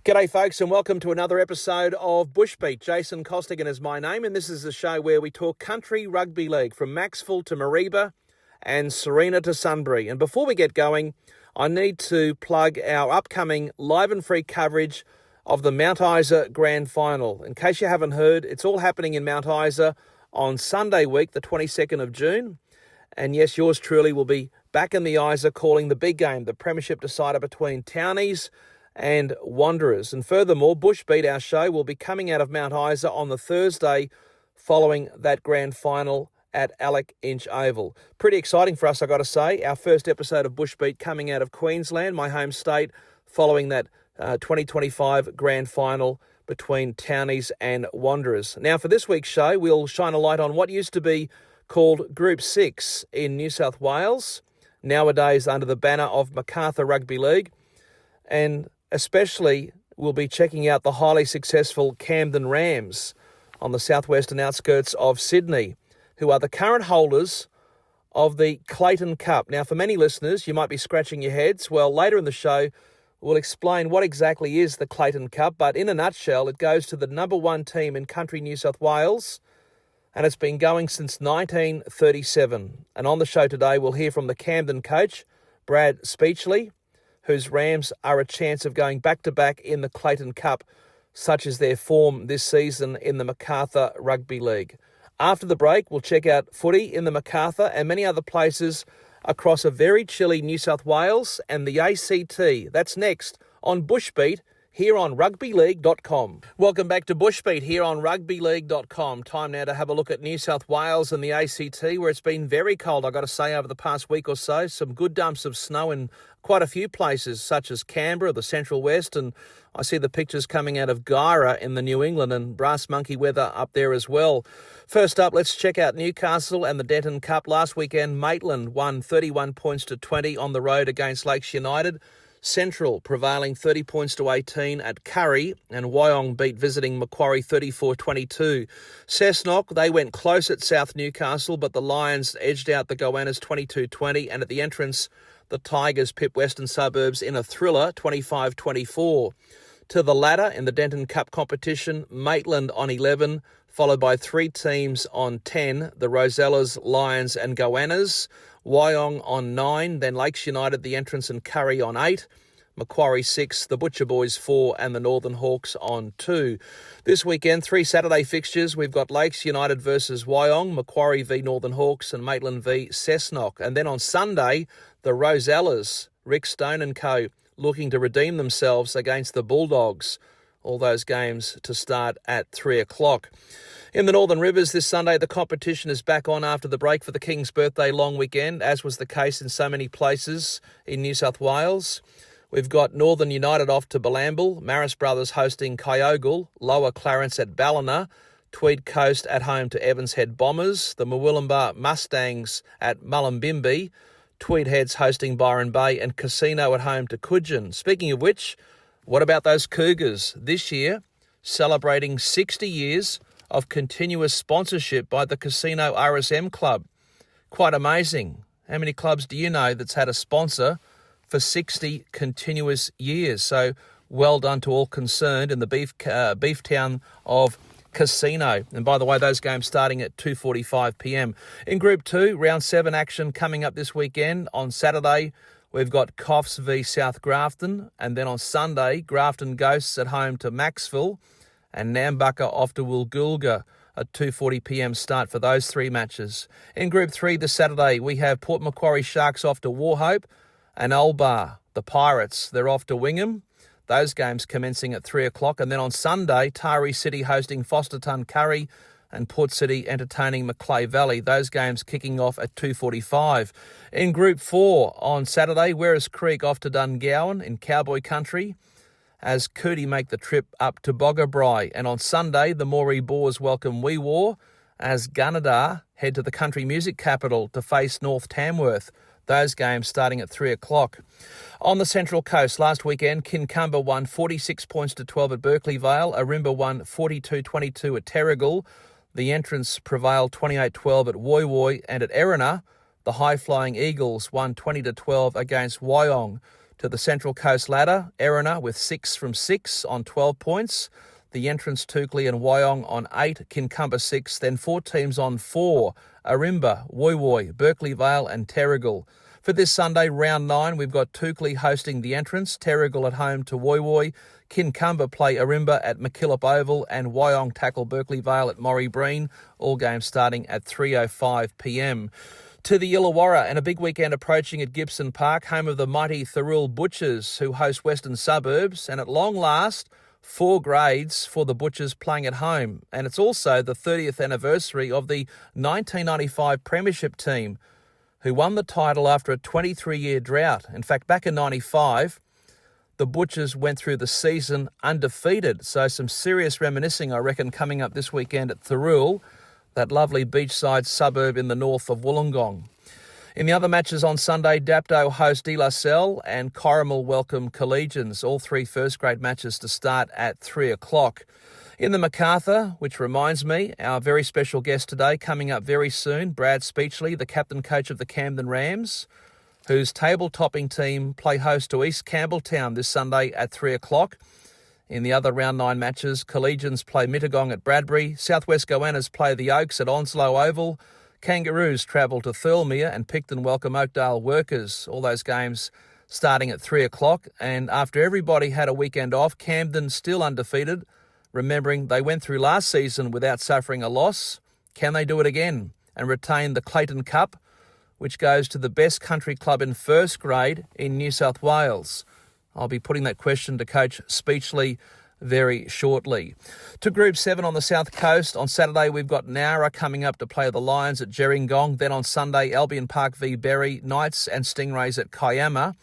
G'day folks and welcome to another episode of Bushbeat. Jason Costigan is my name and this is a show where we talk country rugby league from Maxville to Mareeba and Serena to Sunbury. And before we get going, I need to plug our upcoming live and free coverage of the Mount Isa Grand Final. In case you haven't heard, it's all happening in Mount Isa on Sunday week, the 22nd of June. And yes, yours truly will be back in the Isa calling the big game, the premiership decider between Townies and Wanderers. And furthermore, Bushbeat, our show, will be coming out of Mount Isa on the Thursday following that grand final at Alec Inch Oval. Pretty exciting for us, I got to say. Our first episode of Bushbeat coming out of Queensland, my home state, following that 2025 grand final between Townies and Wanderers. Now, for this week's show, we'll shine a light on what used to be called Group 6 in New South Wales, nowadays under the banner of Macarthur Rugby League, and especially we'll be checking out the highly successful Camden Rams on the southwestern outskirts of Sydney, who are the current holders of the Clayton Cup. Now, for many listeners, you might be scratching your heads. Well, later in the show, we'll explain what exactly is the Clayton Cup, but in a nutshell, it goes to the number one team in country New South Wales, and it's been going since 1937. And on the show today, we'll hear from the Camden coach, Brad Speechley, whose Rams are a chance of going back-to-back in the Clayton Cup, such as their form this season in the Macarthur Rugby League. After the break, we'll check out footy in the Macarthur and many other places across a very chilly New South Wales and the ACT. That's next on Bushbeat here on rugbyleague.com. Welcome back to Bushbeat here on rugbyleague.com. Time now to have a look at New South Wales and the ACT, where it's been very cold, I've got to say, over the past week or so. Some good dumps of snow in quite a few places, such as Canberra, the Central West, and I see the pictures coming out of Gyra in the New England and brass monkey weather up there as well. First up, let's check out Newcastle and the Denton Cup. Last weekend, Maitland won 31 points to 20 on the road against Lakes United. Central prevailing 30 points to 18 at Curry, and Wyong beat visiting Macquarie 34-22. Cessnock, they went close at South Newcastle, but the Lions edged out the Goannas 22-20, and at the entrance, the Tigers pipped Western Suburbs in a thriller 25-24. To the ladder in the Denton Cup competition, Maitland on 11, followed by three teams on 10, the Rosellas, Lions and Goannas. Wyong on 9, then Lakes United, the entrance and Curry on 8. Macquarie 6, the Butcher Boys 4 and the Northern Hawks on 2. This weekend, 3 Saturday fixtures. We've got Lakes United versus Wyong, Macquarie v Northern Hawks and Maitland v Cessnock. And then on Sunday, the Rosellas, Rick Stone and co, looking to redeem themselves against the Bulldogs. All those games to start at 3 o'clock. In the Northern Rivers this Sunday, the competition is back on after the break for the King's birthday long weekend, as was the case in so many places in New South Wales. We've got Northern United off to Balambal, Marist Brothers hosting Kyogle, Lower Clarence at Ballina, Tweed Coast at home to Evans Head Bombers, the Murwillumbah Mustangs at Mullumbimby, Tweed Heads hosting Byron Bay, and Casino at home to Coogin. Speaking of which, what about those Cougars this year, celebrating 60 years of continuous sponsorship by the Casino RSM Club? Quite amazing. How many clubs do you know that's had a sponsor for 60 continuous years? So well done to all concerned in the beef town of Casino. And by the way, those games starting at 2:45 p.m. In Group 2, Round 7 action coming up this weekend. On Saturday, we've got Coffs v South Grafton, and then on Sunday, Grafton Ghosts at home to Maxville, and Nambucca off to Woolgoolga, a 2:40 p.m. start for those 3 matches. In Group 3 this Saturday, we have Port Macquarie Sharks off to Warhope, and Ulbar, the Pirates, they're off to Wingham. Those games commencing at 3 o'clock. And then on Sunday, Taree City hosting Fosterton Curry, and Port City entertaining Macleay Valley. Those games kicking off at 2:45. In Group 4 on Saturday, Werris Creek off to Dungowan in Cowboy Country, as Cootie make the trip up to Boggabri. And on Sunday, the Moree Boars welcome Wee War, as Gunnedah head to the country music capital to face North Tamworth. Those games starting at 3 o'clock. On the Central Coast, last weekend, Kincumber won 46 points to 12 at Berkeley Vale. Arimba won 42-22 at Terrigal. The entrants prevailed 28-12 at Woy Woy, and at Erina, the high-flying Eagles won 20-12 against Wyong To the Central Coast ladder, Erina with 6 from 6 on 12 points. The entrants Toukley and Wyong on 8, Kincumber 6, then 4 teams on 4, Arimba, Woy Woy, Berkeley Vale and Terrigal. For this Sunday, round 9, we've got Toukley hosting the entrants, Terrigal at home to Woy Woy, Kincumber play Arimba at McKillop Oval and Wyong tackle Berkeley Vale at Morrie Breen, all games starting at 3:05pm. To the Illawarra and a big weekend approaching at Gibson Park, home of the mighty Thirroul Butchers who host Western Suburbs, and at long last, 4 grades for the Butchers playing at home. And it's also the 30th anniversary of the 1995 Premiership team who won the title after a 23-year drought. In fact, back in 95, the Butchers went through the season undefeated. So some serious reminiscing, I reckon, coming up this weekend at Thirroul, that lovely beachside suburb in the north of Wollongong. In the other matches on Sunday, Dapto host De La Salle and Corrimal welcome Collegians, all 3 first-grade matches to start at 3 o'clock. In the MacArthur, which reminds me, our very special guest today coming up very soon, Brad Speechley, the captain coach of the Camden Rams, whose table-topping team play host to East Campbelltown this Sunday at 3 o'clock. In the other round 9 matches, Collegians play Mittagong at Bradbury, Southwest Goannas play the Oaks at Onslow Oval, Kangaroos travel to Thirlmere and Picton welcome Oakdale Workers. All those games starting at 3 o'clock. And after everybody had a weekend off, Camden still undefeated. Remembering they went through last season without suffering a loss. Can they do it again and retain the Clayton Cup, which goes to the best country club in first grade in New South Wales? I'll be putting that question to Coach Speechley very shortly. To Group 7 on the South Coast, on Saturday we've got Nowra coming up to play the Lions at Gerringong. Then on Sunday, Albion Park v Berry, Knights and Stingrays at Kiama.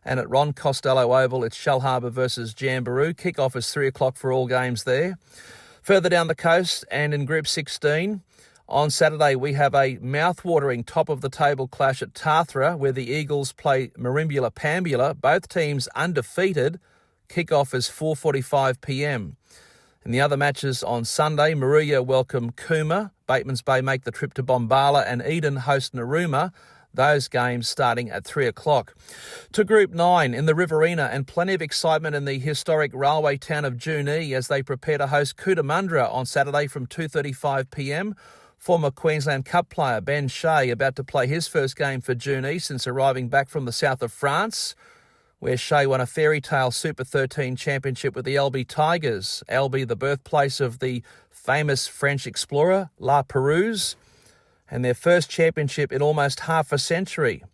And at Ron Costello Oval, it's Shellharbour versus Jamboree. Kick-off is 3 o'clock for all games there. Further down the coast and in Group 16, on Saturday we have a mouth-watering top-of-the-table clash at Tathra where the Eagles play Merimbula Pambula, both teams undefeated. Kick-off is 4:45pm. In the other matches on Sunday, Maruya welcome Cooma, Batemans Bay make the trip to Bombala and Eden host Narooma. Those games starting at 3 o'clock. To Group 9 in the Riverina and plenty of excitement in the historic railway town of Junee as they prepare to host Cootamundra on Saturday from 2:35pm. Former Queensland Cup player Ben Shea about to play his first game for Junee since arriving back from the south of France, where Shea won a fairy tale Super 13 championship with the Albi Tigers. Albi, the birthplace of the famous French explorer La Perouse, and their first championship in almost half a century.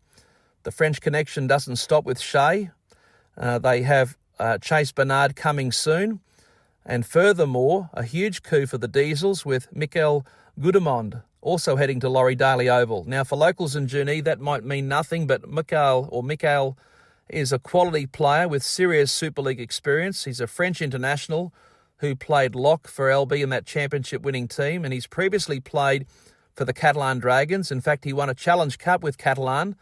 The French connection doesn't stop with Shea. They have Chase Bernard coming soon. And furthermore, a huge coup for the Diesels with Michael Goudemond also heading to Laurie Daly Oval. Now, for locals in Junee, that might mean nothing, but Michael is a quality player with serious Super League experience. He's a French international who played lock for LB in that championship-winning team, and he's previously played for the Catalan Dragons. In fact, he won a Challenge Cup with Catalan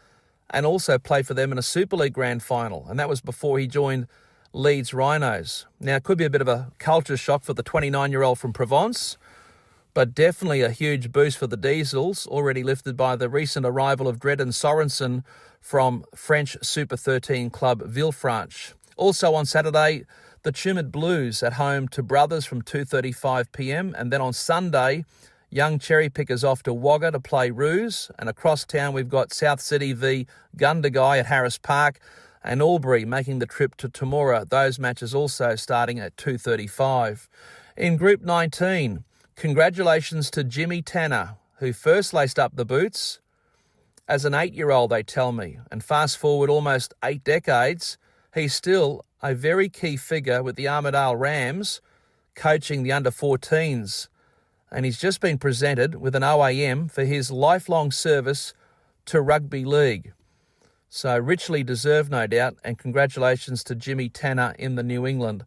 and also played for them in a Super League Grand Final, and that was before he joined Leeds Rhinos. Now, it could be a bit of a culture shock for the 29-year-old from Provence, but definitely a huge boost for the Diesels, already lifted by the recent arrival of Dredden Sorensen from French Super 13 club Villefranche. Also on Saturday, the Tumid Blues at home to Brothers from 2:35pm, and then on Sunday, Young Cherry Pickers off to Wagga to play Roos, and across town we've got South City v Gundagai at Harris Park, and Albury making the trip to Temora. Those matches also starting at 2:35. In Group 19, congratulations to Jimmy Tanner, who first laced up the boots as an 8-year-old, they tell me. And fast forward almost 8 decades, he's still a very key figure with the Armidale Rams, coaching the under-14s. And he's just been presented with an OAM for his lifelong service to rugby league. So richly deserved, no doubt, and congratulations to Jimmy Tanner in the New England.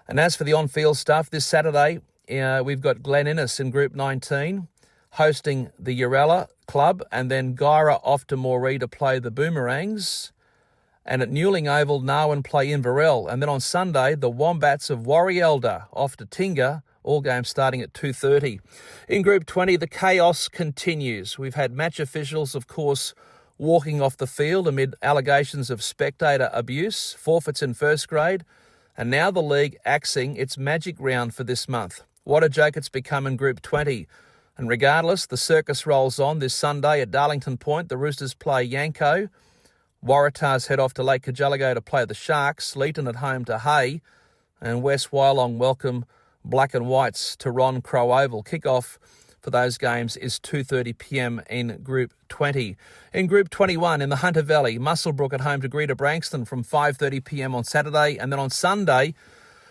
And as for the on-field stuff, this Saturday, we've got Glen Innes in Group 19, hosting the Urella Club, and then Gyra off to Moree to play the Boomerangs. And at Newling Oval, Narwin play Inverell. And then on Sunday, the Wombats of Warrielda off to Tinga, all games starting at 2:30. In Group 20, the chaos continues. We've had match officials, of course, walking off the field amid allegations of spectator abuse, forfeits in first grade, and now the league axing its magic round for this month. What a joke it's become in Group 20. And regardless, the circus rolls on this Sunday at Darlington Point. The Roosters play Yanko. Waratahs head off to Lake Kajalago to play the Sharks. Leeton at home to Hay. And West Wyalong welcome Black and Whites to Ron Crow Oval. Kick-off for those games is 2:30pm in Group 20. In Group 21 in the Hunter Valley, Muswellbrook at home to Greater Branxton from 5:30pm on Saturday. And then on Sunday,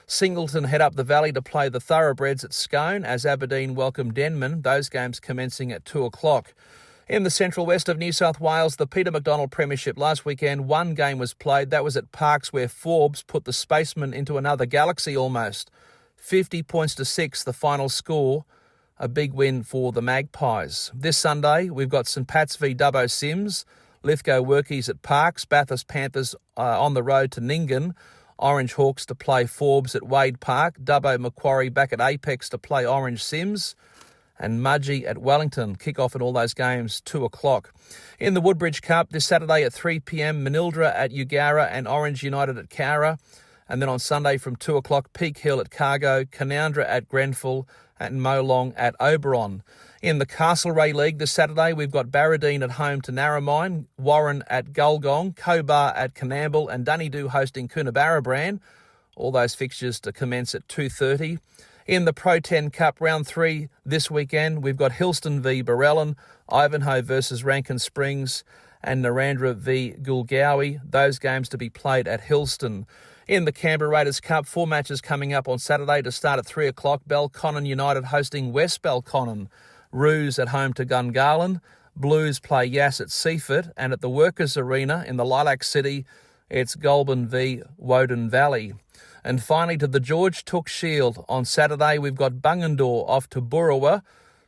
Singleton head up the valley to play the Thoroughbreds at Scone as Aberdeen welcome Denman. Those games commencing at 2 o'clock. In the central west of New South Wales, the Peter MacDonald Premiership last weekend, one game was played. That was at Parks where Forbes put the Spacemen into another galaxy almost. 50 points to 6, the final score. A big win for the Magpies. This Sunday, we've got St Pat's v Dubbo Sims, Lithgow Workies at Parks, Bathurst Panthers on the road to Nyngan, Orange Hawks to play Forbes at Wade Park, Dubbo Macquarie back at Apex to play Orange Sims, and Mudgee at Wellington. Kick-off in all those games, 2 o'clock. In the Woodbridge Cup, this Saturday at 3pm, Manildra at Ugara and Orange United at Cowra. And then on Sunday from 2 o'clock, Peak Hill at Cargo, Canowindra at Grenfell, and Molong at Oberon. In the Castlereagh League this Saturday, we've got Barradine at home to Narromine, Warren at Gulgong, Cobar at Canamble, and Dunedoo hosting Coonabarabran. All those fixtures to commence at 2:30. In the Pro 10 Cup Round 3 this weekend, we've got Hillston v Barellan, Ivanhoe versus Rankin Springs, and Narandra v Gulgowie. Those games to be played at Hillston. In the Canberra Raiders Cup, 4 matches coming up on Saturday to start at 3 o'clock. Belconnen United hosting West Belconnen. Roos at home to Gungahlin. Blues play Yass at Seaford. And at the Workers' Arena in the Lilac City, it's Goulburn v Woden Valley. And finally to the George Took Shield. On Saturday, we've got Bungendore off to Burrawa.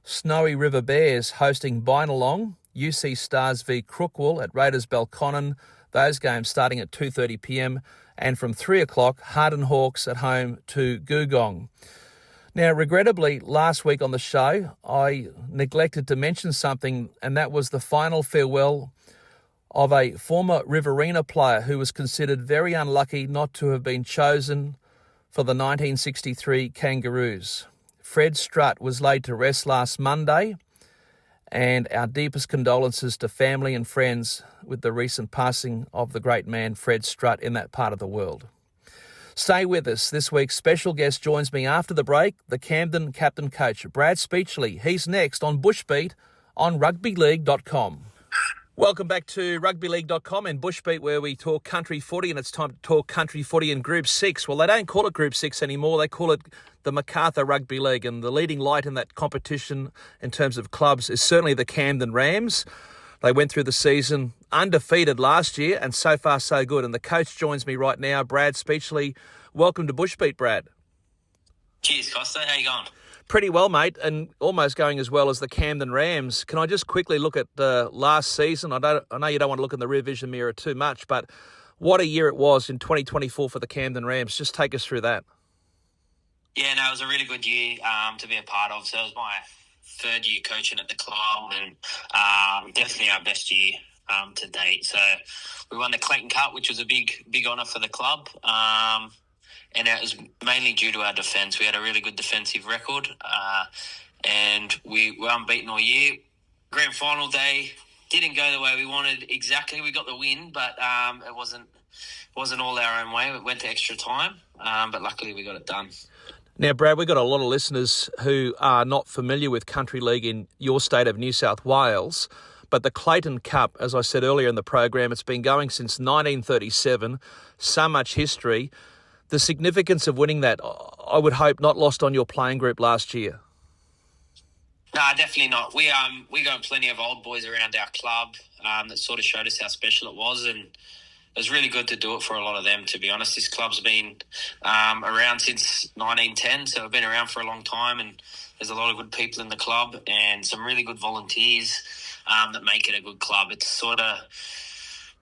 Snowy River Bears hosting Bynalong. UC Stars v Crookwell at Raiders Belconnen. Those games starting at 2:30pm. And from 3 o'clock, Harden Hawks at home to Googong. Now, regrettably, last week on the show, I neglected to mention something, and that was the final farewell of a former Riverina player who was considered very unlucky not to have been chosen for the 1963 Kangaroos. Fred Strutt was laid to rest last Monday, and our deepest condolences to family and friends with the recent passing of the great man Fred Strutt in that part of the world. Stay with us. This week's special guest joins me after the break, the Camden captain coach, Brad Speechley. He's next on Bushbeat on rugbyleague.com. Welcome back to rugbyleague.com and Bushbeat, where we talk country footy, and it's time to talk country footy in Group 6. Well, they don't call it Group 6 anymore. They call it the MacArthur Rugby League, and the leading light in that competition in terms of clubs is certainly the Camden Rams. They went through the season undefeated last year, and so far so good. And the coach joins me right now, Brad Speechley. Welcome to Bushbeat, Brad. Cheers, Costa. How you going? Pretty well, mate, and almost going as well as the Camden Rams. Can I just quickly look at last season? I know you don't want to look in the rear vision mirror too much, but what a year it was in 2024 for the Camden Rams. Just take us through that. Yeah, no, it was a really good year to be a part of. So it was my third year coaching at the club, and definitely our best year to date. So we won the Clayton Cup, which was a big honour for the club. And it was mainly due to our defence. We had a really good defensive record, and we were unbeaten all year. Grand final day didn't go the way we wanted exactly. We got the win, but it wasn't all our own way. It went to extra time, but luckily we got it done. Now, Brad, we've got a lot of listeners who are not familiar with Country League in your state of New South Wales, but the Clayton Cup, as I said earlier in the program, it's been going since 1937, so much history. The significance of winning that, I would hope, not lost on your playing group last year. No, definitely not. We got plenty of old boys around our club that sort of showed us how special it was, and it was really good to do it for a lot of them, to be honest. This club's been around since 1910, so we've been around for a long time, and there's a lot of good people in the club and some really good volunteers that make it a good club. It's sort of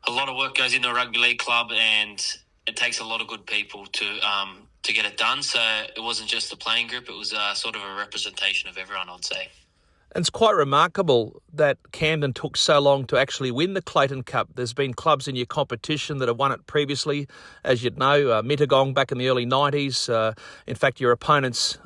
a lot of work goes into a rugby league club, and it takes a lot of good people to get it done. So it wasn't just the playing group; it was sort of a representation of everyone, I'd say. And it's quite remarkable that Camden took so long to actually win the Clayton Cup. There's been clubs in your competition that have won it previously, as you'd know, Mittagong back in the early 90s. In fact, your opponents,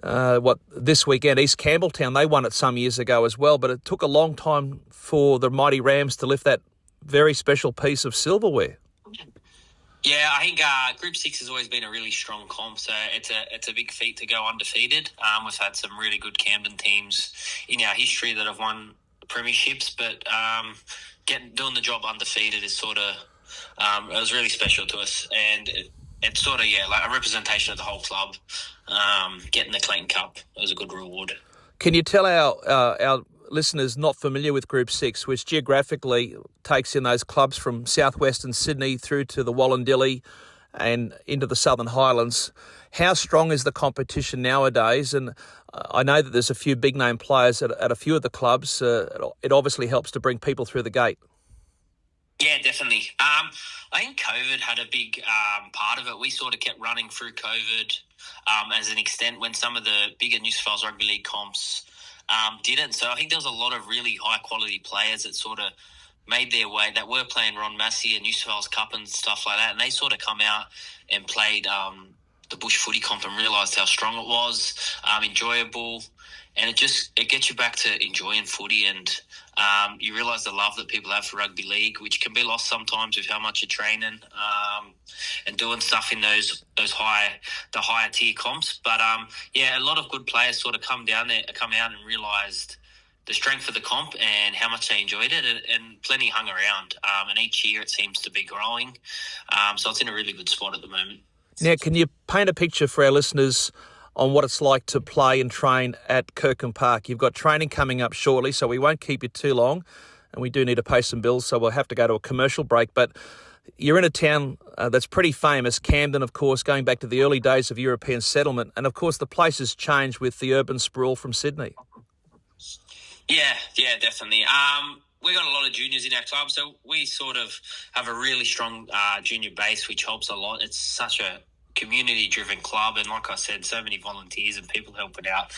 this weekend, East Campbelltown, they won it some years ago as well, but it took a long time for the mighty Rams to lift that very special piece of silverware. Yeah, I think Group 6 has always been a really strong comp, so it's a big feat to go undefeated. We've had some really good Camden teams in our history that have won premierships, but doing the job undefeated is sort of it was really special to us, and it's sort of like a representation of the whole club. Getting the Clayton Cup was a good reward. Can you tell our listeners not familiar with Group 6, which geographically takes in those clubs from southwestern Sydney through to the Wallandilly and into the Southern Highlands, how strong is the competition nowadays? And I know that there's a few big-name players at a few of the clubs. It obviously helps to bring people through the gate. Yeah, definitely. I think COVID had a big part of it. We sort of kept running through COVID as an extent when some of the bigger New South Wales Rugby League comps didn't. So I think there was a lot of really high-quality players that sort of made their way, that were playing Ron Massey and New South Wales Cup and stuff like that, and they sort of come out and played the Bush footy comp and realised how strong it was, enjoyable, and it gets you back to enjoying footy, and you realise the love that people have for rugby league, which can be lost sometimes with how much you're training and doing stuff in those higher tier comps. But a lot of good players sort of come out and realised the strength of the comp and how much they enjoyed it, and plenty hung around. And each year it seems to be growing. So it's in a really good spot at the moment. Now, can you paint a picture for our listeners on what it's like to play and train at Kirkham Park? You've got training coming up shortly, so we won't keep you too long, and we do need to pay some bills, so we'll have to go to a commercial break. But you're in a town that's pretty famous, Camden, of course, going back to the early days of European settlement, and of course the place has changed with the urban sprawl from Sydney. Yeah, definitely. We got a lot of juniors in our club, so we sort of have a really strong junior base, which helps a lot. It's such a community-driven club, and like I said, so many volunteers and people helping out.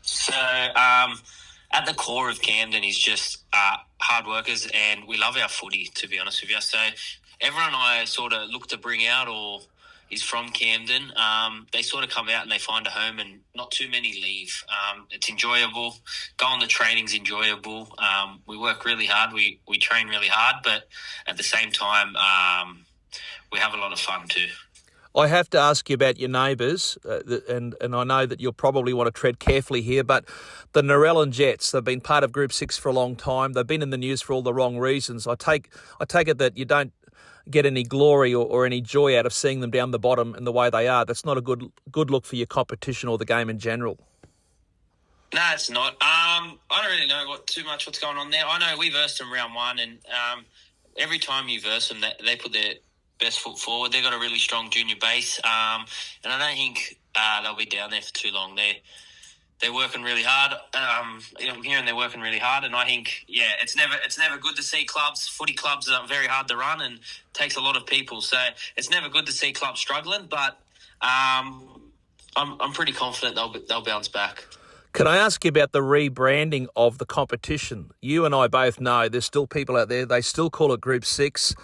So at the core of Camden is just hard workers, and we love our footy, to be honest with you. So everyone I sort of look to bring out or is from Camden, they sort of come out and they find a home, and not too many leave. It's enjoyable. Going to training's enjoyable. We work really hard. We train really hard, but at the same time, we have a lot of fun too. I have to ask you about your neighbours, and I know that you'll probably want to tread carefully here, but the Narellan Jets, they've been part of Group 6 for a long time. They've been in the news for all the wrong reasons. I take it that you don't get any glory or any joy out of seeing them down the bottom in the way they are. That's not a good look for your competition or the game in general. No, it's not. I don't really know what's going on there. I know we versed them round one, and every time you verse them, they put their best foot forward. They've got a really strong junior base, and I don't think they'll be down there for too long. They're working really hard. I'm hearing they're working really hard, and I think it's never good to see footy clubs are very hard to run and takes a lot of people. So it's never good to see clubs struggling, but I'm pretty confident they'll bounce back. Can I ask you about the rebranding of the competition? You and I both know there's still people out there, they still call it Group 6.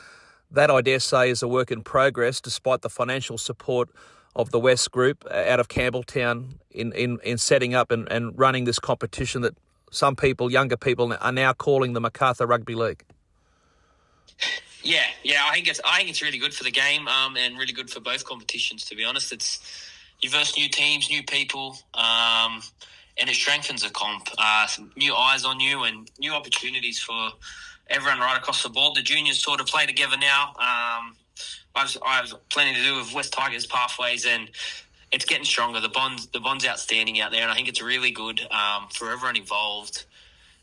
That, I dare say, is a work in progress, despite the financial support of the West Group out of Campbelltown in setting up and running this competition that some people, younger people, are now calling the MacArthur Rugby League. Yeah, I think it's really good for the game and really good for both competitions, to be honest. You verse new teams, new people, and it strengthens the comp. New eyes on you and new opportunities for everyone right across the board. The juniors sort of play together now. I have plenty to do with West Tigers pathways, and it's getting stronger. The bond's outstanding out there, and I think it's really good for everyone involved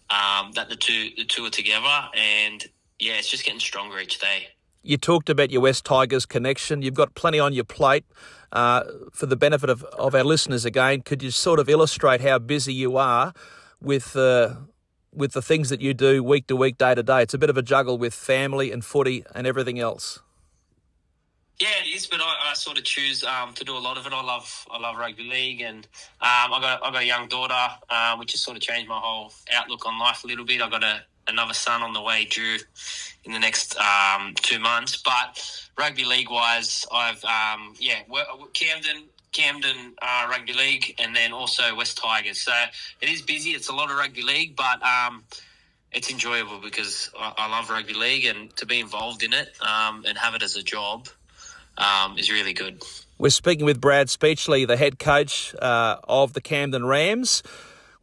that the two are together, and it's just getting stronger each day. You talked about your West Tigers connection. You've got plenty on your plate. For the benefit of our listeners again, could you sort of illustrate how busy you are with the things that you do week to week, day to day? It's a bit of a juggle with family and footy and everything else. Yeah, it is, but I sort of choose to do a lot of it. I love rugby league, and I got a young daughter, which has sort of changed my whole outlook on life a little bit. I got another son on the way due in the next 2 months. But rugby league wise, I've Camden Rugby League, and then also West Tigers. So it is busy. It's a lot of rugby league, but it's enjoyable because I love rugby league, and to be involved in it and have it as a job is really good. We're speaking with Brad Speechley, the head coach of the Camden Rams.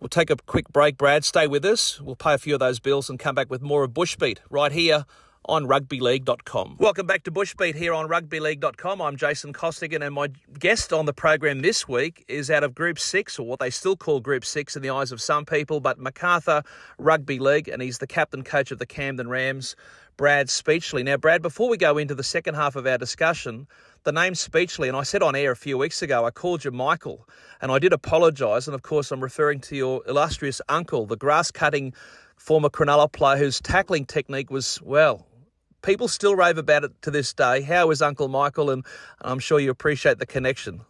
We'll take a quick break, Brad. Stay with us. We'll pay a few of those bills and come back with more of Bushbeat right here on rugbyleague.com. Welcome back to Bushbeat here on rugbyleague.com. I'm Jason Costigan, and my guest on the program this week is out of Group 6, or what they still call Group 6 in the eyes of some people, but MacArthur Rugby League, and he's the captain coach of the Camden Rams, Brad Speechley. Now, Brad, before we go into the second half of our discussion, the name Speechley, and I said on air a few weeks ago, I called you Michael, and I did apologise, and of course I'm referring to your illustrious uncle, the grass-cutting former Cronulla player whose tackling technique was, well, people still rave about it to this day. How is Uncle Michael? And I'm sure you appreciate the connection.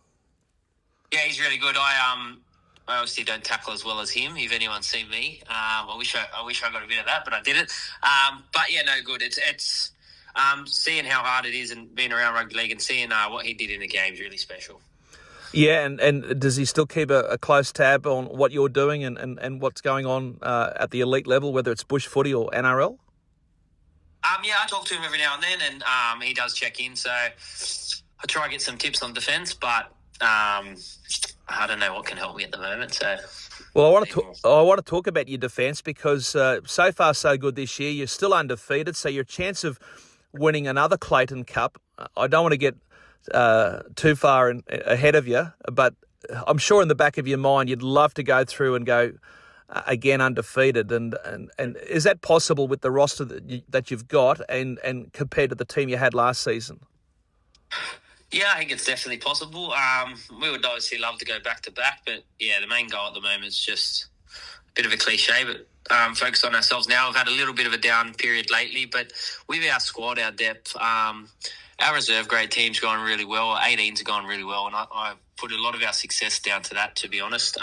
Yeah, he's really good. I obviously don't tackle as well as him. If anyone's seen me, I wish I got a bit of that, but I didn't. But yeah, no, good. It's seeing how hard it is and being around rugby league and seeing what he did in the game is really special. Yeah, and does he still keep a close tab on what you're doing and what's going on at the elite level, whether it's bush footy or NRL? Yeah, I talk to him every now and then, and he does check in. So I try to get some tips on defence, but I don't know what can help me at the moment. So, well, I want to talk about your defence because so far so good this year. You're still undefeated, so your chance of winning another Clayton Cup, I don't want to get too far ahead of you, but I'm sure in the back of your mind you'd love to go through and go again undefeated, and is that possible with the roster that you've got and compared to the team you had last season? Yeah, I think it's definitely possible. We would obviously love to go back to back, but yeah, the main goal at the moment is just a bit of a cliche, but focus on ourselves now. We've had a little bit of a down period lately, but with our squad, our depth, our reserve grade team's gone really well. 18's gone really well, and I put a lot of our success down to that, to be honest.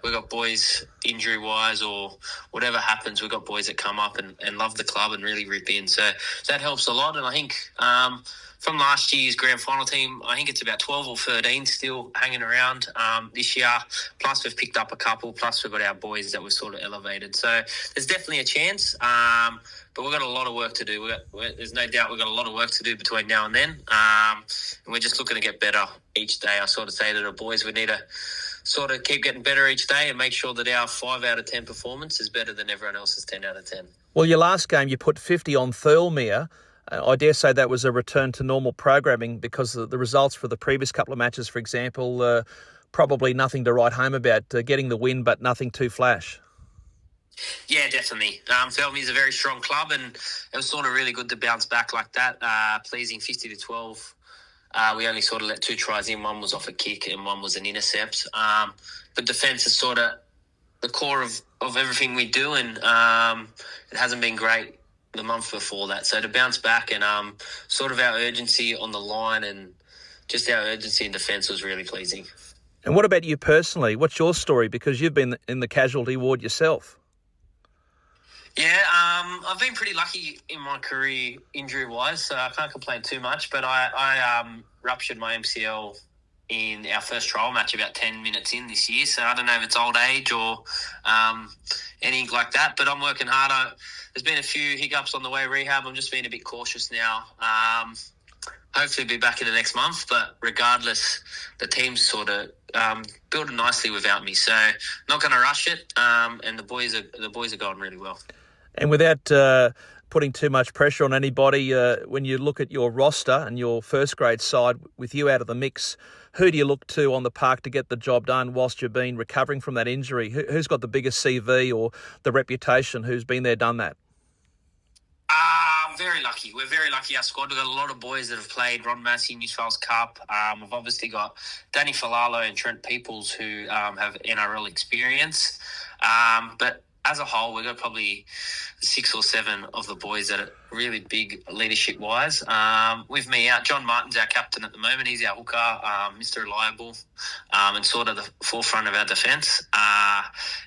We've got boys, injury-wise or whatever happens, we've got boys that come up and love the club and really rip in. So that helps a lot, and I think from last year's grand final team, I think it's about 12 or 13 still hanging around this year. Plus we've picked up a couple, plus we've got our boys that were sort of elevated. So there's definitely a chance. But we've got a lot of work to do. There's no doubt we've got a lot of work to do between now and then. And we're just looking to get better each day. I sort of say to the boys, we need to sort of keep getting better each day and make sure that our 5 out of 10 performance is better than everyone else's 10 out of 10. Well, your last game, you put 50 on Thirlmere. I dare say that was a return to normal programming because the results for the previous couple of matches, for example, probably nothing to write home about. Getting the win, but nothing too flash. Yeah, definitely. Thirlmere is a very strong club, and it was sort of really good to bounce back like that. Pleasing 50-12. We only sort of let 2 tries in. One was off a kick and one was an intercept. But defence is sort of the core of everything we do, and it hasn't been great the month before that. So to bounce back and sort of our urgency on the line and just our urgency in defence was really pleasing. And what about you personally? What's your story? Because you've been in the casualty ward yourself. Yeah, I've been pretty lucky in my career injury-wise, so I can't complain too much. But I ruptured my MCL in our first trial match about 10 minutes in this year, so I don't know if it's old age or anything like that, but I'm working hard. There's been a few hiccups on the way rehab. I'm just being a bit cautious now. Hopefully be back in the next month, but regardless, the team's sort of building nicely without me, so not going to rush it, and the boys are going really well. And without putting too much pressure on anybody, when you look at your roster and your first grade side with you out of the mix, who do you look to on the park to get the job done whilst you've been recovering from that injury? Who's got the biggest CV or the reputation? Who's been there, done that? Very lucky. We're very lucky. Our squad, we've got a lot of boys that have played Ron Massey, New South Wales Cup. We've obviously got Danny Falalo and Trent Peoples who have NRL experience. But as a whole, we've got probably 6 or 7 of the boys that are really big leadership-wise. With me out, John Martin's our captain at the moment. He's our hooker, Mr. Reliable, and sort of the forefront of our defence.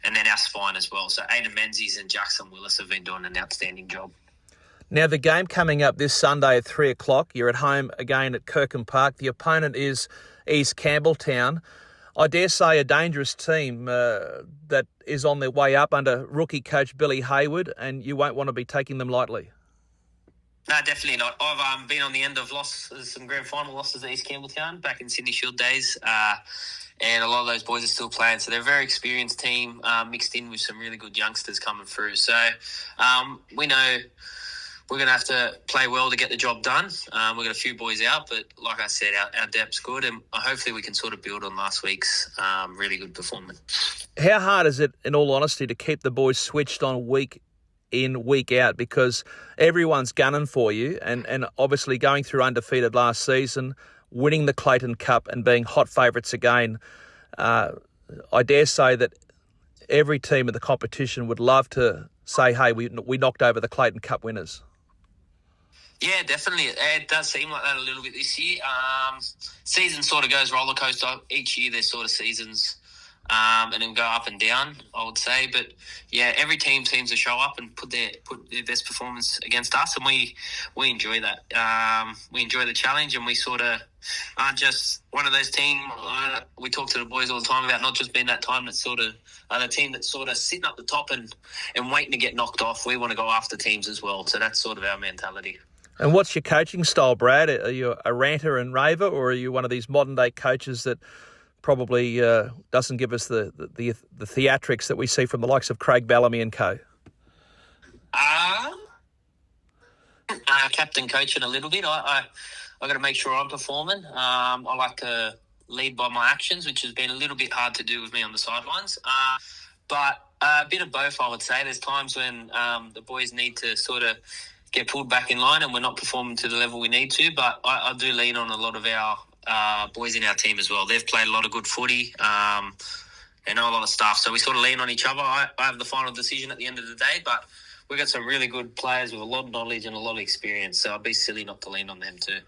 And then our spine as well. So Aidan Menzies and Jackson Willis have been doing an outstanding job. Now, the game coming up this Sunday at 3 o'clock, you're at home again at Kirkham Park. The opponent is East Campbelltown. I dare say a dangerous team that is on their way up under rookie coach Billy Hayward, and you won't want to be taking them lightly. No, definitely not. I've been on the end of some grand final losses at East Campbelltown back in Sydney Shield days, and a lot of those boys are still playing. So they're a very experienced team, mixed in with some really good youngsters coming through. So we know we're going to have to play well to get the job done. We've got a few boys out, but like I said, our depth's good, and hopefully we can sort of build on last week's really good performance. How hard is it, in all honesty, to keep the boys switched on week in, week out? Because everyone's gunning for you, and obviously going through undefeated last season, winning the Clayton Cup and being hot favourites again. I dare say that every team in the competition would love to say, hey, we knocked over the Clayton Cup winners. Yeah, definitely. It does seem like that a little bit this year. Season sort of goes roller coaster. Each year there's sort of seasons and then go up and down, I would say. But, yeah, every team seems to show up and put their best performance against us, and we enjoy that. We enjoy the challenge, and we sort of aren't just one of those teams. We talk to the boys all the time about not just being that time that's sort of the team that's sort of sitting up the top and waiting to get knocked off. We want to go after teams as well. So that's sort of our mentality. And what's your coaching style, Brad? Are you a ranter and raver, or are you one of these modern-day coaches that probably doesn't give us the theatrics that we see from the likes of Craig Bellamy and co? Captain coaching a little bit. I got to make sure I'm performing. I like to lead by my actions, which has been a little bit hard to do with me on the sidelines. But a bit of both, I would say. There's times when the boys need to sort of get pulled back in line and we're not performing to the level we need to, but I do lean on a lot of our boys in our team as well. They've played a lot of good footy and know a lot of stuff, so we sort of lean on each other. I have the final decision at the end of the day, but we've got some really good players with a lot of knowledge and a lot of experience, so I'd be silly not to lean on them too.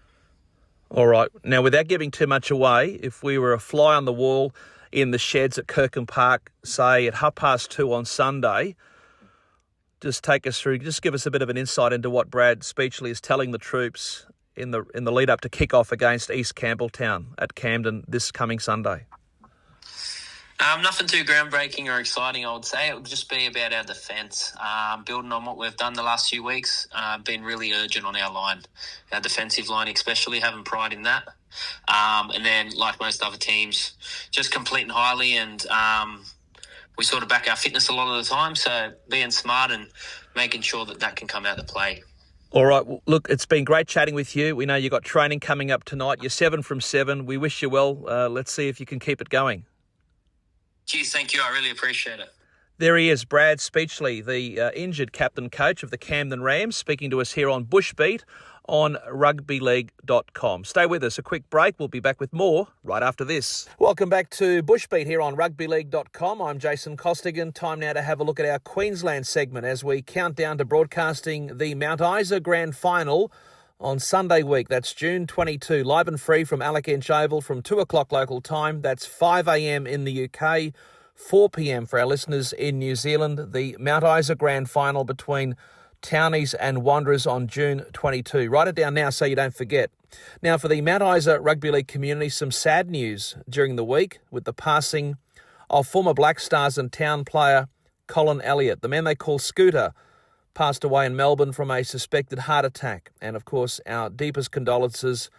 All right. Now, without giving too much away, if we were a fly on the wall in the sheds at Kirkham Park, say at 2:30 on Sunday, just take us through, just give us a bit of an insight into what Brad Speechley is telling the troops in the lead up to kick-off against East Campbelltown at Camden this coming Sunday. Nothing too groundbreaking or exciting, I would say. It would just be about our defence, building on what we've done the last few weeks, been really urgent on our line, our defensive line especially, having pride in that. And then, like most other teams, just completing highly and we sort of back our fitness a lot of the time, so being smart and making sure that can come out to play. All right. Well, look, it's been great chatting with you. We know you've got training coming up tonight. You're 7 from 7. We wish you well. Let's see if you can keep it going. Cheers, thank you. I really appreciate it. There he is, Brad Speechley, the injured captain coach of the Camden Rams, speaking to us here on Bushbeat on rugbyleague.com. Stay with us. A quick break. We'll be back with more right after this. Welcome back to Bushbeat here on rugbyleague.com. I'm Jason Costigan. Time now to have a look at our Queensland segment as we count down to broadcasting the Mount Isa Grand Final on Sunday week. That's June 22, live and free from Alec Inch Oval from 2 o'clock local time. That's 5 a.m. in the UK, 4 p.m. for our listeners in New Zealand. The Mount Isa Grand Final between Townies and Wanderers on June 22. Write it down now so you don't forget. Now, for the Mount Isa Rugby League community, some sad news during the week with the passing of former Black Stars and Town player Colin Elliott. The man they call Scooter passed away in Melbourne from a suspected heart attack. And, of course, our deepest condolences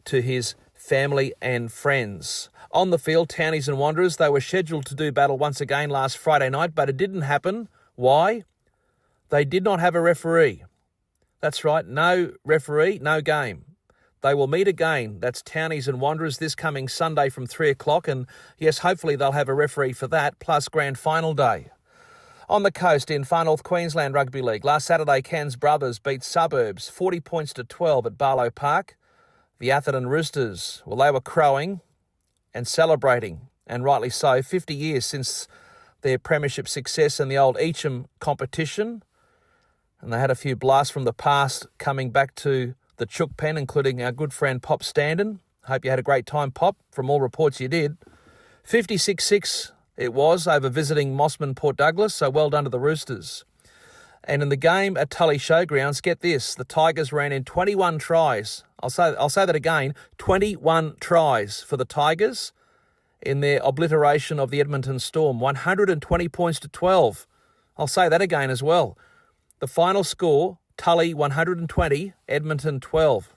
to his family and friends. On the field, Townies and Wanderers, they were scheduled to do battle once again last Friday night, but it didn't happen. Why? They did not have a referee. That's right, no referee, no game. They will meet again. That's Townies and Wanderers this coming Sunday from 3 o'clock. And yes, hopefully they'll have a referee for that, plus grand final day. On the coast in Far North Queensland Rugby League, last Saturday, Cairns Brothers beat Suburbs 40 points to 12 at Barlow Park. The Atherton Roosters, well, they were crowing and celebrating, and rightly so, 50 years since their premiership success in the old Eacham competition. And they had a few blasts from the past coming back to the Chook Pen, including our good friend Pop Standen. Hope you had a great time, Pop. From all reports, you did. 56-6 it was over visiting Mossman Port Douglas, so well done to the Roosters. And in the game at Tully Showgrounds, get this, the Tigers ran in 21 tries. I'll say that again, 21 tries for the Tigers in their obliteration of the Edmonton Storm, 120 points to 12. I'll say that again as well. The final score, Tully 120, Edmonton 12.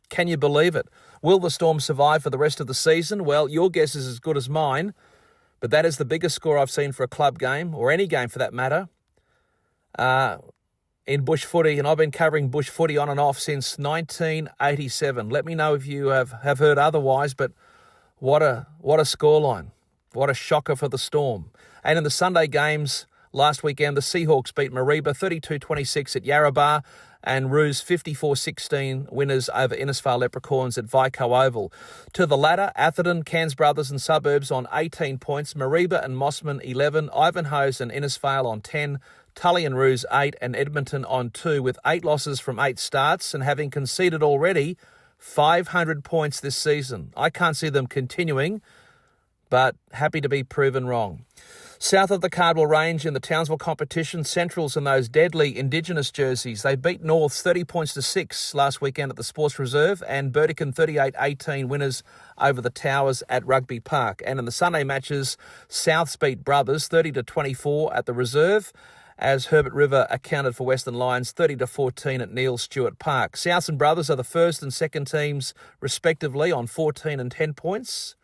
Can you believe it? Will the Storm survive for the rest of the season? Well, your guess is as good as mine, but that is the biggest score I've seen for a club game, or any game for that matter, in bush footy, and I've been covering bush footy on and off since 1987. Let me know if you have heard otherwise, but what a scoreline. What a shocker for the Storm. And in the Sunday games last weekend, the Seahawks beat Mareeba 32-26 at Yarrabah, and Roos 54-16 winners over Innisfail Leprechauns at Vico Oval. To the latter, Atherton, Cairns Brothers and Suburbs on 18 points, Mareeba and Mossman 11, Ivanhoe's and Innisfail on 10, Tully and Roos 8 and Edmonton on 2, with 8 losses from 8 starts and having conceded already 500 points this season. I can't see them continuing, but happy to be proven wrong. South of the Cardwell Range in the Townsville competition, Centrals in those deadly Indigenous jerseys. They beat Norths 30 points to 6 last weekend at the Sports Reserve, and Burdekin 38-18 winners over the Towers at Rugby Park. And in the Sunday matches, Souths beat Brothers 30-24 at the Reserve, as Herbert River accounted for Western Lions 30-14 at Neil Stewart Park. Souths and Brothers are the first and second teams, respectively, on 14 and 10 points.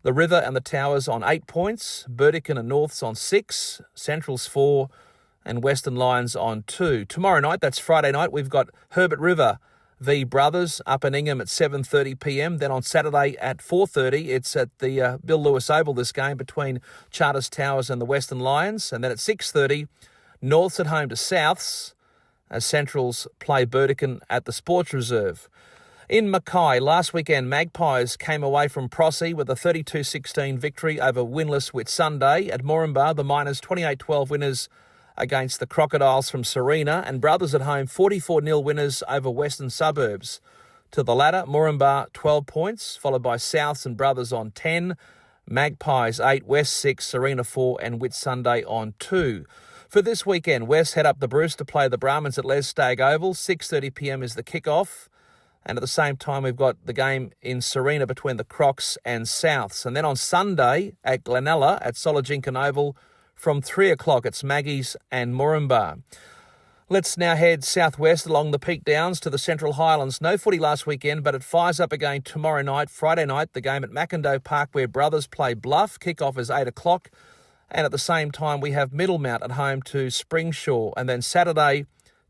The River and the Towers on 8 points, Burdekin and Norths on 6, Centrals 4, and Western Lions on 2. Tomorrow night, that's Friday night, we've got Herbert River v Brothers up in Ingham at 7:30pm. Then on Saturday at 4:30, it's at the Bill Lewis Oval, this game between Charters Towers and the Western Lions. And then at 6:30, Norths at home to Souths, as Centrals play Burdekin at the Sports Reserve. In Mackay, last weekend, Magpies came away from Prossie with a 32-16 victory over winless Whitsunday. At Moranbah, the Miners 28-12 winners against the Crocodiles from Serena, and Brothers at home 44-0 winners over Western Suburbs. To the latter, Moranbah 12 points, followed by Souths and Brothers on 10, Magpies 8, West 6, Serena 4, and Whitsunday on 2. For this weekend, West head up the Bruce to play the Brahmins at Les Stagg Oval. 6:30pm is the kickoff. And at the same time, we've got the game in Serena between the Crocs and Souths. And then on Sunday at Glenella at Solojinkan Oval from 3 o'clock, it's Maggie's and Moranbah. Let's now head southwest along the Peak Downs to the Central Highlands. No footy last weekend, but it fires up again tomorrow night, Friday night, the game at Mackendale Park where Brothers play Bluff. Kick-off is 8 o'clock. And at the same time, we have Middlemount at home to Springshaw. And then Saturday,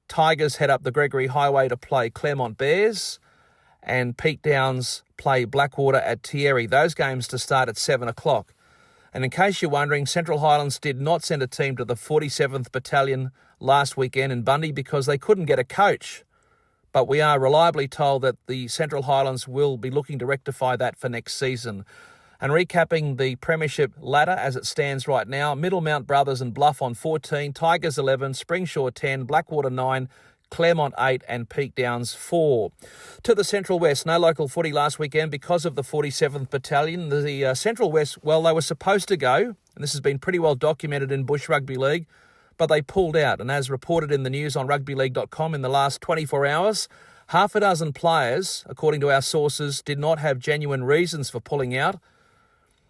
Tigers head up the Gregory Highway to play Claremont Bears, and Peak Downs play Blackwater at Thierry. Those games to start at 7 o'clock. And in case you're wondering, Central Highlands did not send a team to the 47th Battalion last weekend in Bundy because they couldn't get a coach. But we are reliably told that the Central Highlands will be looking to rectify that for next season. And recapping the premiership ladder as it stands right now, Middlemount Brothers and Bluff on 14, Tigers 11, Springshaw 10, Blackwater 9, Claremont 8 and Peak Downs 4. To the Central West, no local footy last weekend because of the 47th Battalion. The Central West, well, they were supposed to go, and this has been pretty well documented in Bush Rugby League, but they pulled out. And as reported in the news on rugbyleague.com in the last 24 hours, half a dozen players, according to our sources, did not have genuine reasons for pulling out.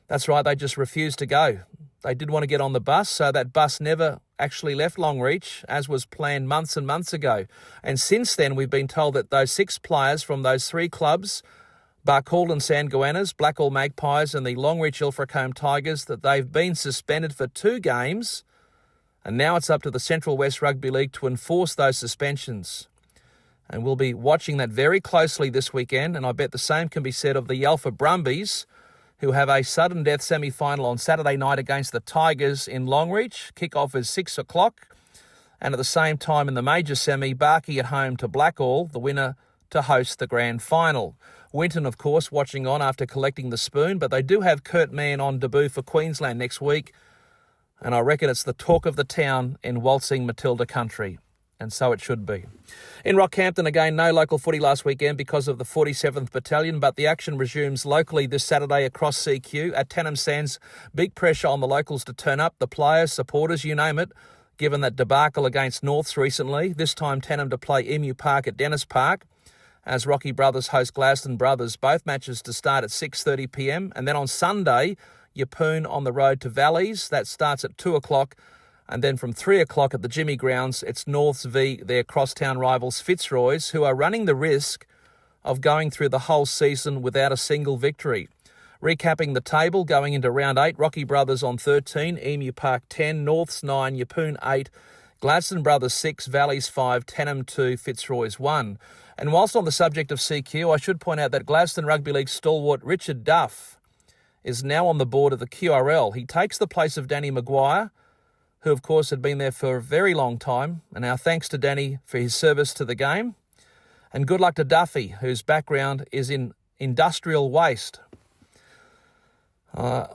That's right, they just refused to go. They did want to get on the bus, so that bus never actually left Longreach, as was planned months and months ago. And since then, we've been told that those 6 players from those 3 clubs, Barcaldine Sandgoannas, Blackall Magpies and the Longreach Ilfracombe Tigers, that they've been suspended for 2 games, and now it's up to the Central West Rugby League to enforce those suspensions. And we'll be watching that very closely this weekend, and I bet the same can be said of the Yalfa Brumbies, who have a sudden death semi-final on Saturday night against the Tigers in Longreach. Kick-off is 6 o'clock. And at the same time in the major semi, Barkey at home to Blackall, the winner to host the grand final. Winton, of course, watching on after collecting the spoon, but they do have Kurt Mann on debut for Queensland next week. And I reckon it's the talk of the town in waltzing Matilda country. And so it should be. In Rockhampton, again, no local footy last weekend because of the 47th Battalion, but the action resumes locally this Saturday across CQ. At Tennham Sands, big pressure on the locals to turn up, the players, supporters, you name it, given that debacle against Norths recently. This time, Tennham to play Emu Park at Dennis Park, as Rocky Brothers host Glaston Brothers. Both matches to start at 6:30pm. And then on Sunday, Yeppoon on the road to Valleys. That starts at 2 o'clock. And then from 3 o'clock at the Jimmy Grounds, it's Norths v their crosstown rivals Fitzroy's, who are running the risk of going through the whole season without a single victory. Recapping the table, going into round 8, Rocky Brothers on 13, Emu Park 10, Norths 9, Yeppoon 8, Gladstone Brothers 6, Valleys 5, Tennham 2, Fitzroy's 1. And whilst on the subject of CQ, I should point out that Gladstone Rugby League stalwart Richard Duff is now on the board of the QRL. He takes the place of Danny Maguire, who of course had been there for a very long time. And our thanks to Danny for his service to the game. And good luck to Duffy, whose background is in industrial waste. I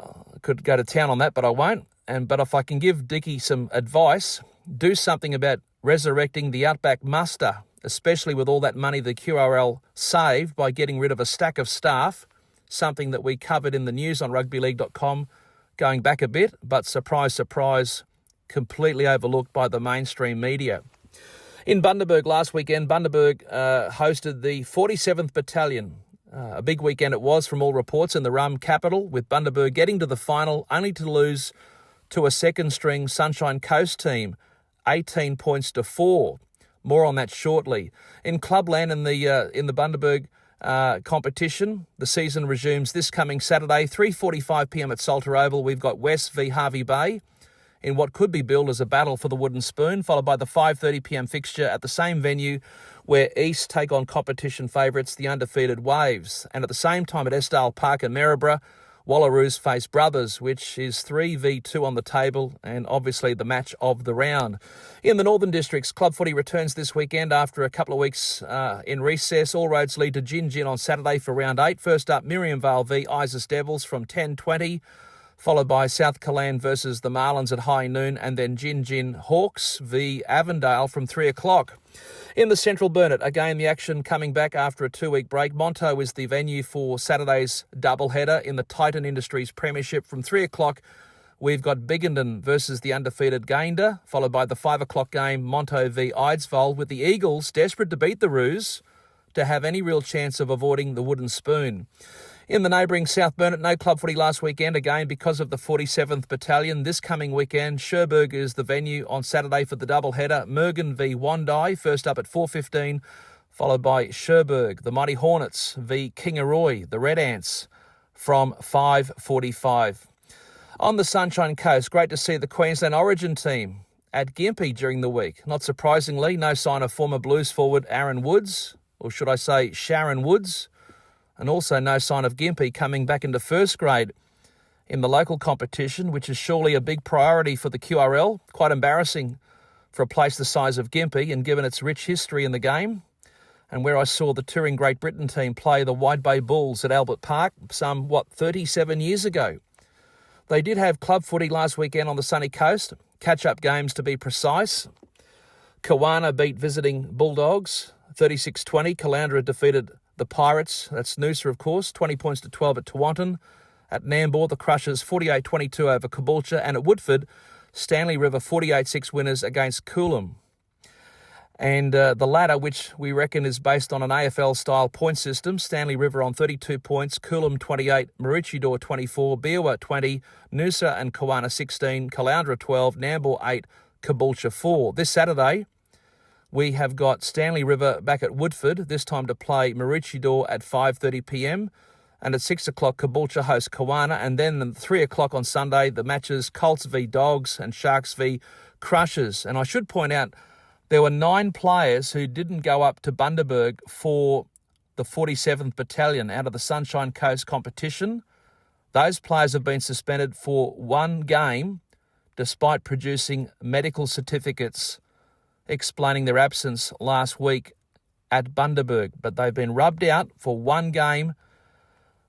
could go to town on that, but I won't. But if I can give Dicky some advice, do something about resurrecting the Outback muster, especially with all that money the QRL saved by getting rid of a stack of staff, something that we covered in the news on rugbyleague.com going back a bit, but surprise, surprise, completely overlooked by the mainstream media. In Bundaberg last weekend, Bundaberg hosted the 47th Battalion. A big weekend it was from all reports in the rum capital, with Bundaberg getting to the final only to lose to a second-string Sunshine Coast team, 18 points to 4. More on that shortly. In Clubland in the Bundaberg competition, the season resumes this coming Saturday, 3:45pm at Salter Oval. We've got West v Harvey Bay in what could be billed as a battle for the wooden spoon, followed by the 5:30pm fixture at the same venue where East take on competition favourites, the undefeated Waves. And at the same time at Esdale Park in Maryborough, Wallaroos face Brothers, which is 3v2 on the table and obviously the match of the round. In the Northern Districts, club footy returns this weekend after a couple of weeks in recess. All roads lead to Gin Gin on Saturday for round 8. First up, Miriam Vale v Isis Devils from 10:20. Followed by South Callan versus the Marlins at high noon, and then Gin Gin Hawks v Avondale from 3 o'clock. In the Central Burnett, again the action coming back after a 2-week break. Monto is the venue for Saturday's doubleheader in the Titan Industries Premiership. From 3 o'clock, we've got Biggenden versus the undefeated Gayndah, followed by the 5 o'clock game, Monto v Eidsvold, with the Eagles desperate to beat the Roos to have any real chance of avoiding the wooden spoon. In the neighbouring South Burnett, no club footy last weekend, again because of the 47th Battalion. This coming weekend, Cherbourg is the venue on Saturday for the doubleheader. Mergen v Wondai, first up at 4:15, followed by Cherbourg. The Mighty Hornets v Kingaroy, the Red Ants, from 5:45. On the Sunshine Coast, great to see the Queensland Origin team at Gympie during the week. Not surprisingly, no sign of former Blues forward Aaron Woods, or should I say Sharon Woods, and also no sign of Gympie coming back into first grade in the local competition, which is surely a big priority for the QRL. Quite embarrassing for a place the size of Gympie, and given its rich history in the game, and where I saw the touring Great Britain team play the Wide Bay Bulls at Albert Park some, 37 years ago. They did have club footy last weekend on the sunny coast, catch-up games to be precise. Kawana beat visiting Bulldogs, 36-20. Caloundra defeated the Pirates, that's Noosa of course, 20 points to 12 at Tewantin. At Nambour, the Crushers 48-22 over Caboolture, and at Woodford, Stanley River 48-6 winners against Coolum. And the latter, which we reckon is based on an AFL-style point system, Stanley River on 32 points, Coolum 28, Maroochydore 24, Beerwah 20, Noosa and Kawana 16, Caloundra 12, Nambour 8, Caboolture 4. This Saturday, we have got Stanley River back at Woodford, this time to play Maroochydore at 5:30pm. And at 6 o'clock, Caboolture hosts Kawana. And then at 3 o'clock on Sunday, the matches Colts v Dogs and Sharks v Crushers. And I should point out, there were 9 players who didn't go up to Bundaberg for the 47th Battalion out of the Sunshine Coast competition. Those players have been suspended for 1 game, despite producing medical certificates explaining their absence last week at Bundaberg. But they've been rubbed out for 1 game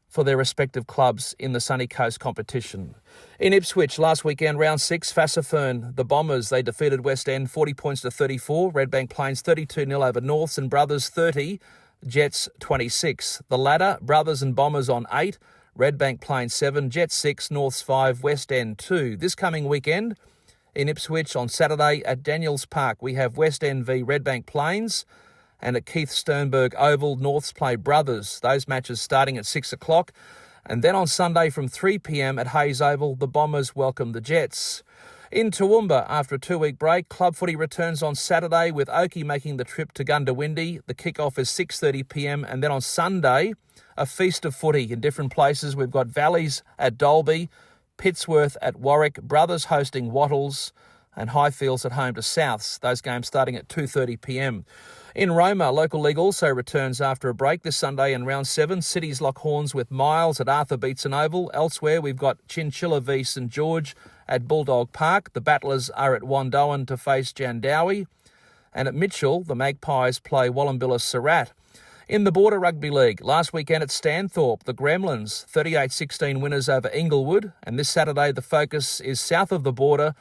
for their respective clubs in the Sunny Coast competition. In Ipswich, last weekend, round 6, Fassifern, the Bombers, they defeated West End 40 points to 34. Redbank Plains 32-0 over Norths and Brothers 30, Jets 26. The ladder, Brothers and Bombers on 8, Redbank Plains 7, Jets 6, Norths 5, West End 2. This coming weekend in Ipswich on Saturday at Daniels Park, we have West End v Redbank Plains, and at Keith Sternberg Oval, Norths play Brothers. Those matches starting at 6 o'clock. And then on Sunday from 3 p.m. at Hayes Oval, the Bombers welcome the Jets. In Toowoomba, after a 2-week break, club footy returns on Saturday with Oakey making the trip to Gundawindi. The kick-off is 6:30 p.m. And then on Sunday, a feast of footy in different places. We've got Valleys at Dalby, Pittsworth at Warwick, Brothers hosting Wattles, and Highfields at home to Souths. Those games starting at 2:30 p.m. In Roma, local league also returns after a break this Sunday in round 7. Cities lock horns with Miles at Arthur Beetson Oval. Elsewhere, we've got Chinchilla v St George at Bulldog Park. The Battlers are at Wandoan to face Jandowie. And at Mitchell, the Magpies play Wallumbilla Surratt. In the Border Rugby League, last weekend at Stanthorpe, the Gremlins 38-16 winners over Inglewood. And this Saturday, the focus is south of the border,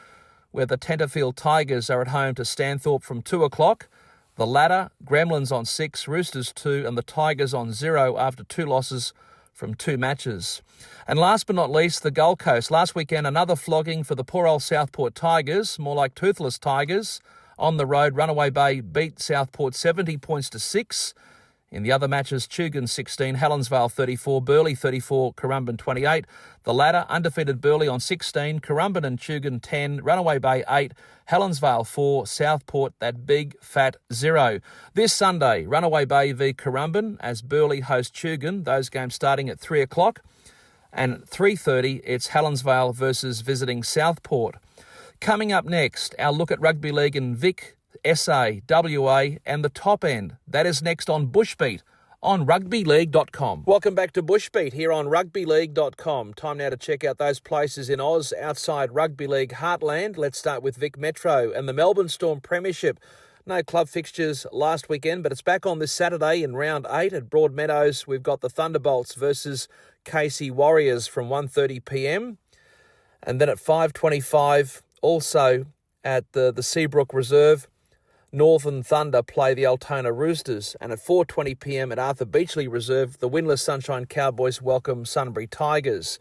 where the Tenterfield Tigers are at home to Stanthorpe from 2 o'clock. The ladder, Gremlins on 6, Roosters 2, and the Tigers on 0 after 2 losses from 2 matches. And last but not least, the Gold Coast. Last weekend, another flogging for the poor old Southport Tigers, more like toothless Tigers. On the road, Runaway Bay beat Southport 70 points to 6. In the other matches, Tugun 16, Helensvale 34, Burleigh 34, Currumbin 28. The ladder, undefeated Burleigh on 16, Currumbin and Tugun 10, Runaway Bay 8, Helensvale 4, Southport that big fat 0. This Sunday, Runaway Bay v Currumbin as Burleigh host Tugun. Those games starting at 3 o'clock. And at 3:30, it's Helensvale versus visiting Southport. Coming up next, our look at rugby league in Vic, SA, WA and the top end. That is next on Bushbeat on rugbyleague.com. Welcome back to Bushbeat here on rugbyleague.com. Time now to check out those places in Oz outside Rugby League heartland. Let's start with Vic Metro and the Melbourne Storm Premiership. No club fixtures last weekend, but it's back on this Saturday in round 8 at Broadmeadows. We've got the Thunderbolts versus Casey Warriors from 1:30 p.m. And then at 5:25, also at the Seabrook Reserve, Northern Thunder play the Altona Roosters, and at 4:20 p.m. at Arthur Beechley Reserve, the winless Sunshine Cowboys welcome Sunbury Tigers.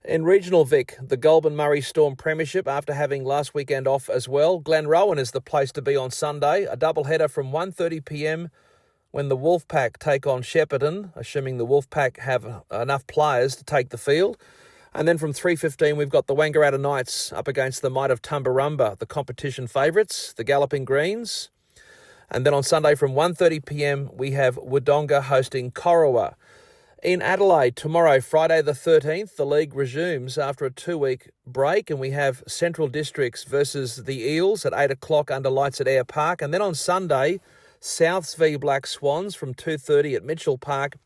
In Regional Vic, the Goulburn Murray Storm Premiership, after having last weekend off as well, Glenrowan is the place to be on Sunday, a doubleheader from 1:30 p.m. when the Wolfpack take on Shepparton, assuming the Wolfpack have enough players to take the field. And then from 3:15, we've got the Wangaratta Knights up against the Might of Tumbarumba, the competition favourites, the Galloping Greens. And then on Sunday from 1:30 p.m, we have Wodonga hosting Corowa. In Adelaide, tomorrow, Friday the 13th, the league resumes after a 2-week break, and we have Central Districts versus the Eels at 8 o'clock under lights at Eyre Park. And then on Sunday, Souths v Black Swans from 2:30 at Mitchell Park.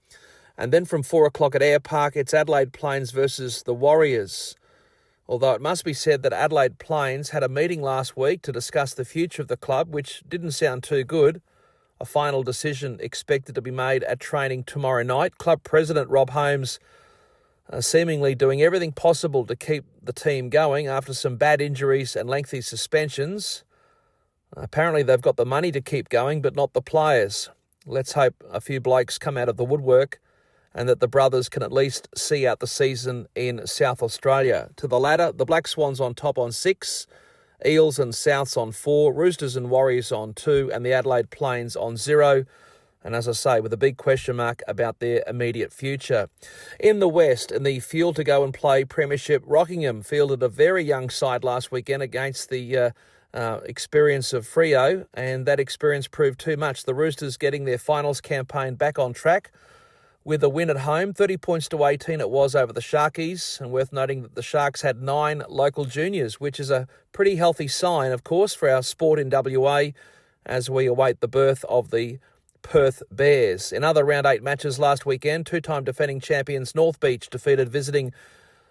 And then from 4 o'clock at Eyre Park, it's Adelaide Plains versus the Warriors. Although it must be said that Adelaide Plains had a meeting last week to discuss the future of the club, which didn't sound too good. A final decision expected to be made at training tomorrow night. Club President Rob Holmes seemingly doing everything possible to keep the team going after some bad injuries and lengthy suspensions. Apparently they've got the money to keep going, but not the players. Let's hope a few blokes come out of the woodwork and that the brothers can at least see out the season in South Australia. To the ladder, the Black Swans on top on 6, Eels and Souths on 4, Roosters and Warriors on 2, and the Adelaide Plains on 0. And as I say, with a big question mark about their immediate future. In the West, in the Fuel to Go and Play Premiership, Rockingham fielded a very young side last weekend against the experience of Freo, and that experience proved too much. The Roosters getting their finals campaign back on track with a win at home, 30 points to 18 it was over the Sharkies, and worth noting that the Sharks had 9 local juniors, which is a pretty healthy sign, of course, for our sport in WA as we await the birth of the Perth Bears. In other round 8 matches last weekend, 2-time defending champions North Beach defeated visiting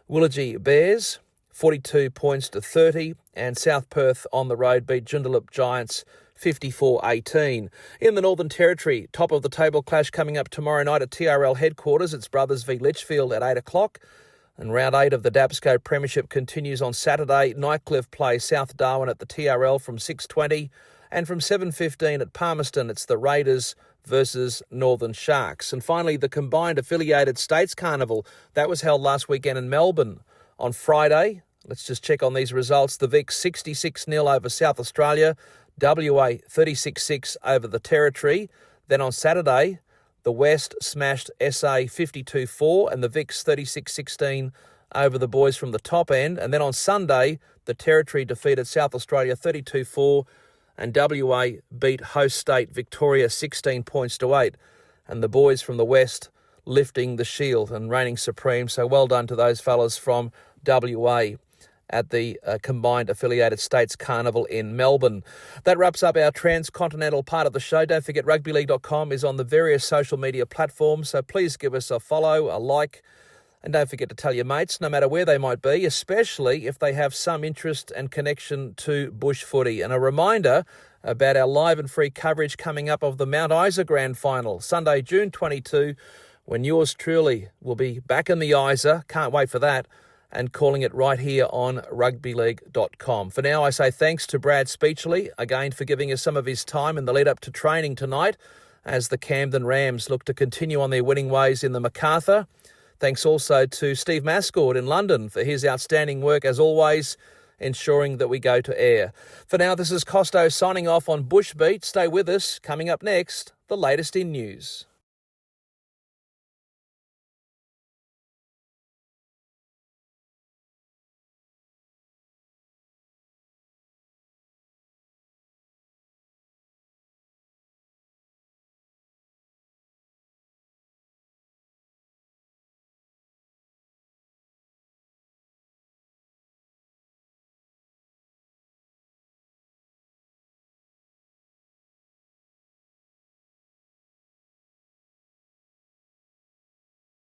Willagee Bears, 42 points to 30, and South Perth on the road beat Joondalup Giants 54-18. In the Northern Territory, top of the table clash coming up tomorrow night at TRL headquarters. It's Brothers v Litchfield at 8 o'clock. And round 8 of the Dabsco Premiership continues on Saturday. Nightcliff play South Darwin at the TRL from 6:20. And from 7:15 at Palmerston, it's the Raiders versus Northern Sharks. And finally, the combined affiliated states carnival. That was held last weekend in Melbourne. On Friday, let's just check on these results. The Vic 66-0 over South Australia. WA 36-6 over the Territory. Then on Saturday, the West smashed SA 52-4 and the Vics 36-16 over the boys from the top end. And then on Sunday, the Territory defeated South Australia 32-4 and WA beat host state Victoria 16 points to 8. And the boys from the West lifting the shield and reigning supreme. So well done to those fellas from WA at the combined affiliated states carnival in Melbourne. That wraps up our transcontinental part of the show. Don't forget rugbyleague.com is on the various social media platforms, so please give us a follow, a like, and don't forget to tell your mates, no matter where they might be, especially if they have some interest and connection to bush footy. And a reminder about our live and free coverage coming up of the Mount Isa Grand Final, Sunday, June 22, when yours truly will be back in the Isa. Can't wait for that. And calling it right here on rugbyleague.com. For now, I say thanks to Brad Speechley, again for giving us some of his time in the lead-up to training tonight as the Camden Rams look to continue on their winning ways in the MacArthur. Thanks also to Steve Mascord in London for his outstanding work, as always, ensuring that we go to air. For now, this is Costo signing off on Bushbeat. Stay with us. Coming up next, the latest in news.